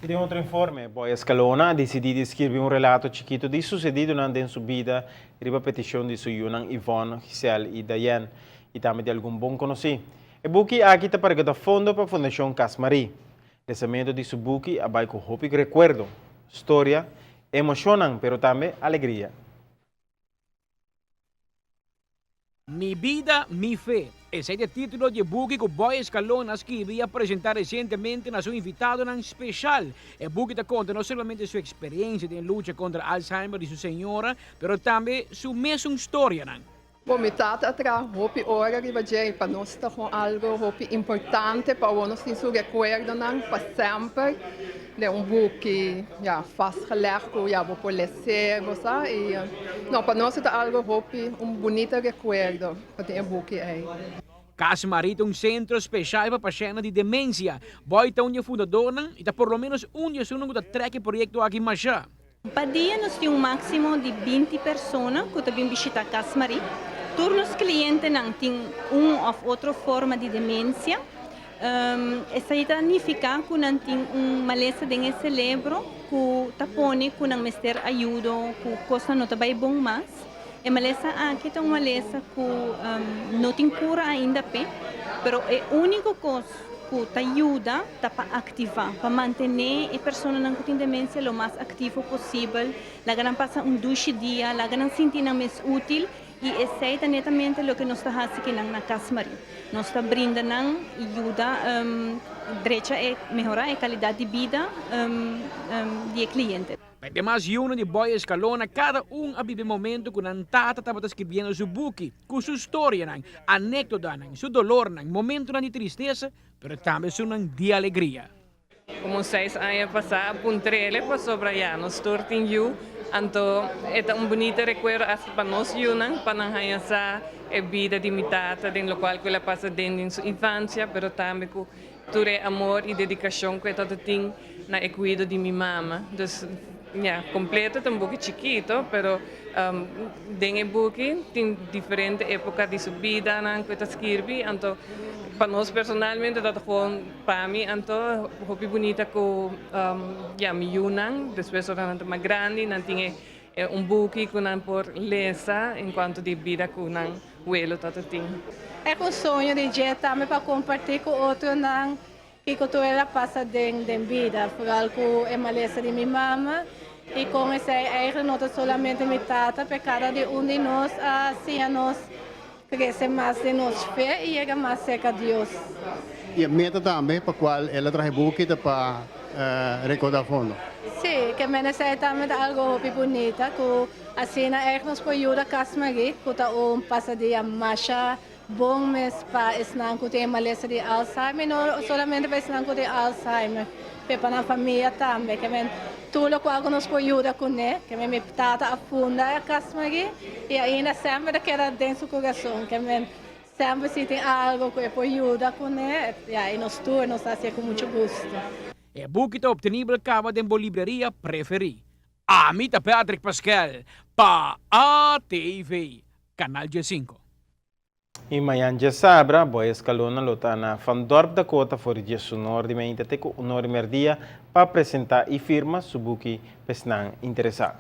In outro informe, poi Scalona ha deciso di scrivere un relato chiquito di sucedido durante la sua vita e la petizione di su Yunan, Yvonne, Giselle e Diane, e também di alcun buon conoscido. E Buki ha chiesto per il fondo per la Fondazione Casmarí. L'esamento di su Buki ha con hopi recuerdo, storia, emocionan, pero também alegria. Mi vida, mi fe. Ese es el título de book que Boy Escalona escribió a presentar recientemente a su invitado en especial. El book te cuenta no solamente su experiencia de lucha contra Alzheimer de su señora, pero también su misma historia. Vomitata atrás, hopi ora ribadei para nós está com algo hopi importante para nós ter seu recuerdo para sempre. De book que já vastgelegd, já vou poder ler, e não para nós está algo hopi bonito recuerdo para ter book aí. Casmarí é um centro especial para pacientes de demência. Boy é um fundador e está por lo menos um dia só que treque projeto aqui em Machá. Para dia nós temos um máximo de 20 pessoas que vêm visitar Casmarí. Todos os clientes têm uma ou outra forma de demência. Essa significa que não tem uma maleza de cérebro que tapone que não mestre ajuda que coisa não vai bom mais. É maleza aqui é uma maleza que não tem cura ainda pero é a única coisa que te ajuda para ativar, para manter a pessoa que tem demência o mais ativa possível. La gran passa duche dia, la gran sentir mais útil. E esse é netamente o que nós estamos fazendo na Casmarí. Nós estamos brindando ajuda direita a melhorar a qualidade de vida do cliente. Además, uno de Boy Escalona, cada vive momento que não estava escrevendo seu book, com sua história, anécdota, seu dolor, momento de tristeza, mas também de alegria. Como 6 anos passados, um trailer para sobre allá, nos tortin you. Então, é bonito recuerdo para nós, para não essa vida de mitad, em local que ela passa dentro de sua infância, mas também com todo amor e dedicação que ela tem na cuidado de minha mama. Então, completo, é pouco chiquito, mas dentro do book tem diferentes épocas de sua vida que ela escreve. Então, para nós personalmente, para mim, então, é muito bonita que me unam, depois é mais grande, não tem book que não pode ler enquanto de vida que não vuelo todo tem. É um sonho de dia também para compartilhar com outros que ela passa dentro da vida, por algo é maleza de minha mama. E com essa é não somente minha tata, porque cada de nós, assim, nós cresce mais de nossa fé e chega mais cerca de Deus. E a meta também para qual ela traz book para recordar fundo. Sim, que é também algo muito bonito, que assim nos pode ajudar a Casmarí, que está passa de marcha bom mês para ensinar que tem maleza de Alzheimer, não somente para ensinar que tem Alzheimer, mas para a família também, que tudo o que nos pode ajudar com ele, que minha tata afunda a Casmarí e ainda sempre quer dentro do coração, que sempre se tem algo que pode ajudar com ele, e nós todos fazemos com muito gosto. O book está obtenível cava de uma livraria preferida. Amita Patrick Pascal, para ATV, Canal G5. In Mayanja Sabra, Boy Escalona lota na Van Dorp Dakota for dia sonor de mente teco unor merdia para apresentar e firma subuki pesnang interessado.